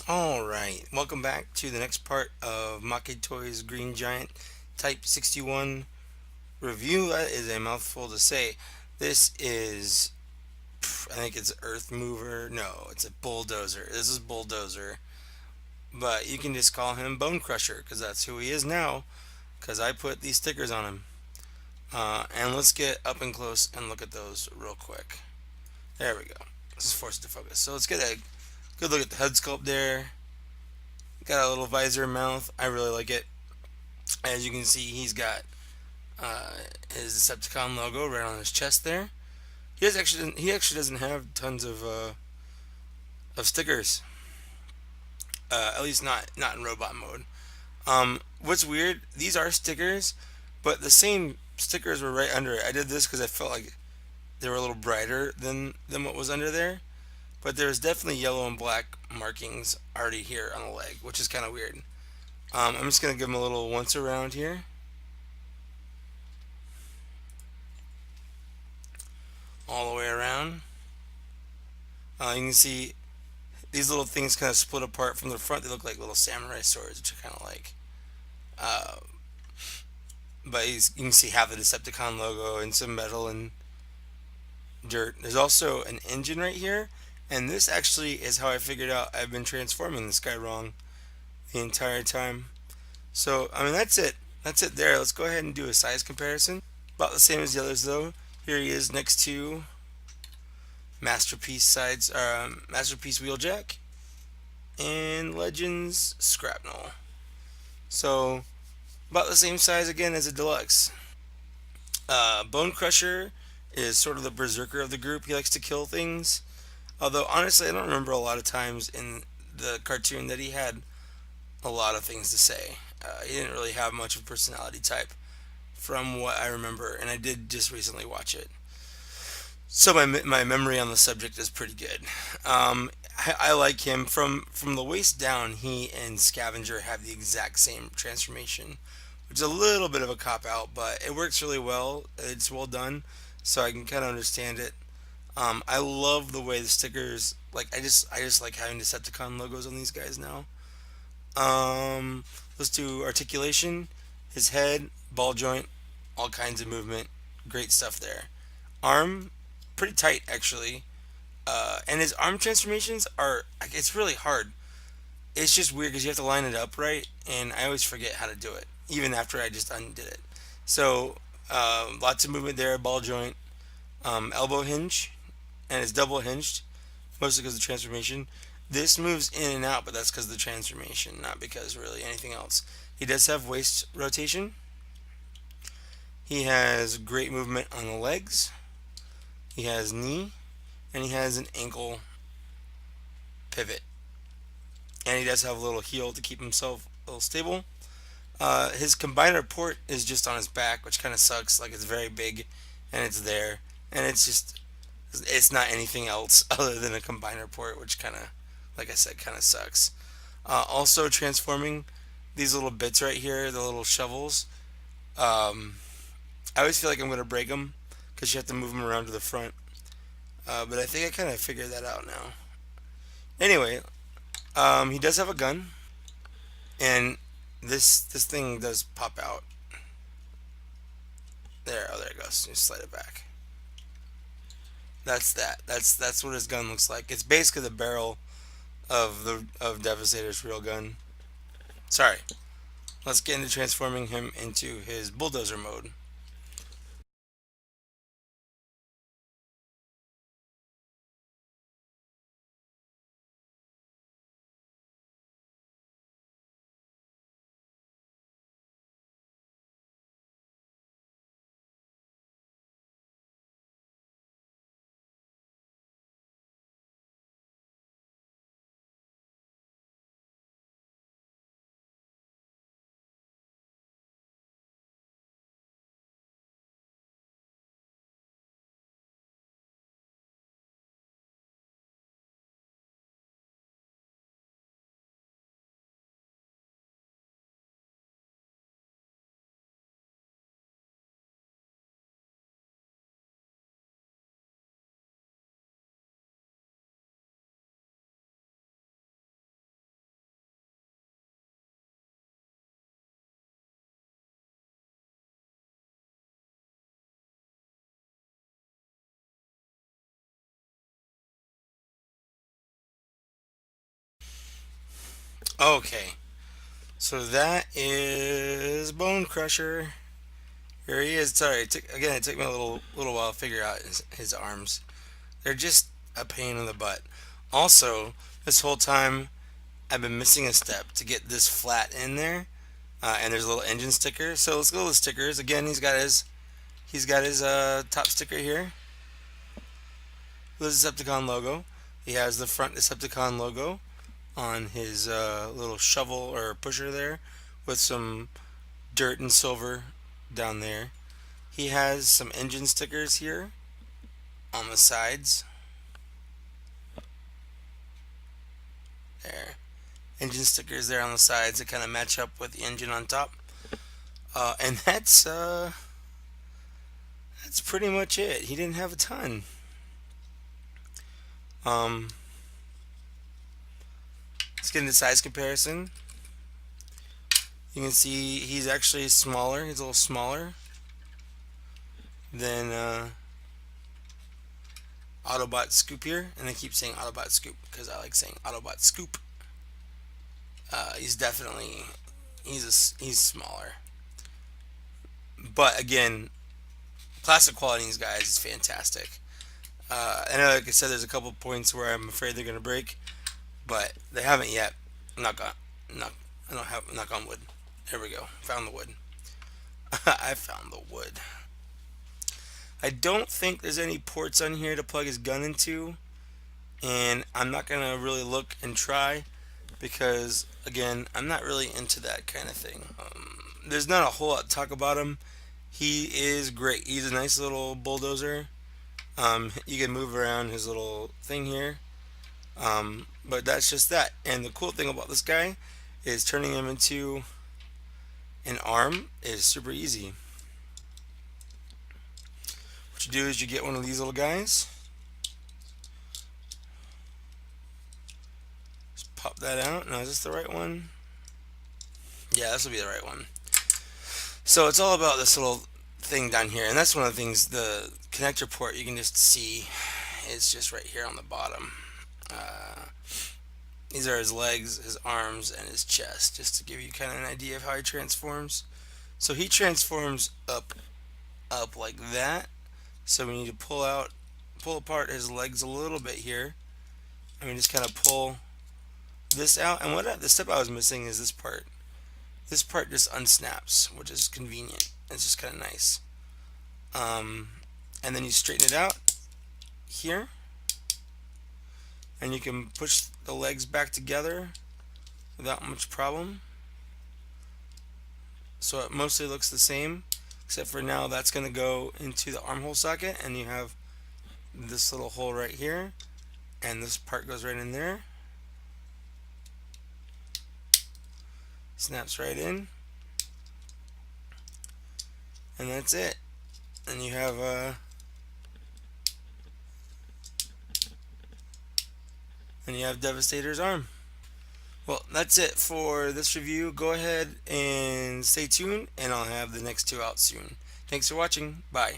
Alright, welcome back to the next part of MakeToys Green Giant Type 61 review. That is a mouthful to say. This is, I think it's Earth Mover. No, it's a Bulldozer. This is Bulldozer. But you can just call him Bonecrusher because that's who he is now because I put these stickers on him. And let's get up and close and look at those real quick. There we go. Let's force it to focus. So let's get a good look at the head sculpt there. Got a little visor mouth. I really like it. As you can see, he's got uh, his Decepticon logo right on his chest there. He actually doesn't have tons of stickers. At least not in robot mode. What's weird? These are stickers, but the same stickers were right under it. I did this because I felt like they were a little brighter than what was under there. But there's definitely yellow and black markings already here on the leg, which is kind of weird. I'm just gonna give him a little once around here. All the way around. You can see these little things kind of split apart from the front. They look like little samurai swords, which I kind of like. Uh, but you can see half the Decepticon logo and some metal and dirt. There's also an engine right here, and this actually is how I figured out I've been transforming this guy wrong the entire time. So, I mean, that's it. That's it there. Let's go ahead and do a size comparison. About the same as the others, though. Here he is next to Masterpiece Wheeljack, and Legends Scrapnel. So about the same size again as a deluxe. Bonecrusher is sort of the berserker of the group. He likes to kill things. Although honestly, I don't remember a lot of times in the cartoon that he had a lot of things to say. He didn't really have much of a personality type, from what I remember, and I did just recently watch it. So my memory on the subject is pretty good. I like him from the waist down. He and Scavenger have the exact same transformation, which is a little bit of a cop out, but it works really well. It's well done, so I can kind of understand it. I love the way the stickers. Like I just like having Decepticon logos on these guys now. Let's do articulation. His head, ball joint, all kinds of movement. Great stuff there. Arm, pretty tight actually. And his arm transformations are, it's really hard. It's just weird because you have to line it up right, and I always forget how to do it, even after I just undid it. So, lots of movement there, ball joint, elbow hinge, and it's double hinged, mostly because of the transformation. This moves in and out, but that's because of the transformation, not because really anything else. He does have waist rotation. He has great movement on the legs. He has knee, and he has an ankle pivot. And he does have a little heel to keep himself a little stable. His combiner port is just on his back, which kind of sucks. Like it's very big, and it's there, and it's not anything else other than a combiner port, which kind of, like I said, kind of sucks. Also transforming these little bits right here, the little shovels. Um, I always feel like I'm gonna break them because you have to move them around to the front. But I think I kind of figured that out now. Anyway, he does have a gun, and this thing does pop out. There, oh, there it goes. Just slide it back. That's that. That's what his gun looks like. It's basically the barrel of Devastator's real gun. Sorry. Let's get into transforming him into his bulldozer mode. Okay, so that is Bonecrusher. Here he is. Sorry, it took me a little while to figure out his arms. They're just a pain in the butt. Also, this whole time I've been missing a step to get this flat in there, and there's a little engine sticker. So let's go with the stickers. Again, he's got his top sticker here with the Decepticon logo. He has the front Decepticon logo on his little shovel or pusher there, with some dirt and silver down there. He has some engine stickers here on the sides. There. Engine stickers there on the sides that kind of match up with the engine on top. And that's pretty much it. He didn't have a ton. Um, let's get into size comparison. You can see he's actually smaller. He's a little smaller than Autobot Scoop here, and I keep saying Autobot Scoop because I like saying Autobot Scoop. He's definitely he's smaller, but again, plastic quality in these guys is fantastic. I know, like I said, there's a couple points where I'm afraid they're gonna break, but they haven't yet. Knock on, knock. I don't have knock on wood. There we go. Found the wood. I found the wood. I don't think there's any ports on here to plug his gun into, and I'm not gonna really look and try because again, I'm not really into that kind of thing. There's not a whole lot to talk about him. He is great. He's a nice little bulldozer. You can move around his little thing here, but that's just that. And the cool thing about this guy is turning him into an arm is super easy. What you do is you get one of these little guys, just pop that out. Now, is this the right one? Yeah, this will be the right one. So it's all about this little thing down here, and that's one of the things. The connector port you can just see is just right here on the bottom. These are his legs, his arms, and his chest, just to give you kind of an idea of how he transforms. So he transforms up like that. So we need to pull apart his legs a little bit here. And we just kind of pull this out. And the step I was missing is this part. This part just unsnaps, which is convenient. It's just kind of nice. And then you straighten it out here, and you can push the legs back together without much problem. So it mostly looks the same, except for now that's going to go into the armhole socket, and you have this little hole right here, and this part goes right in there. Snaps right in, and that's it. And you have Devastator's arm. Well, that's it for this review. Go ahead and stay tuned, and I'll have the next two out soon. Thanks for watching. Bye.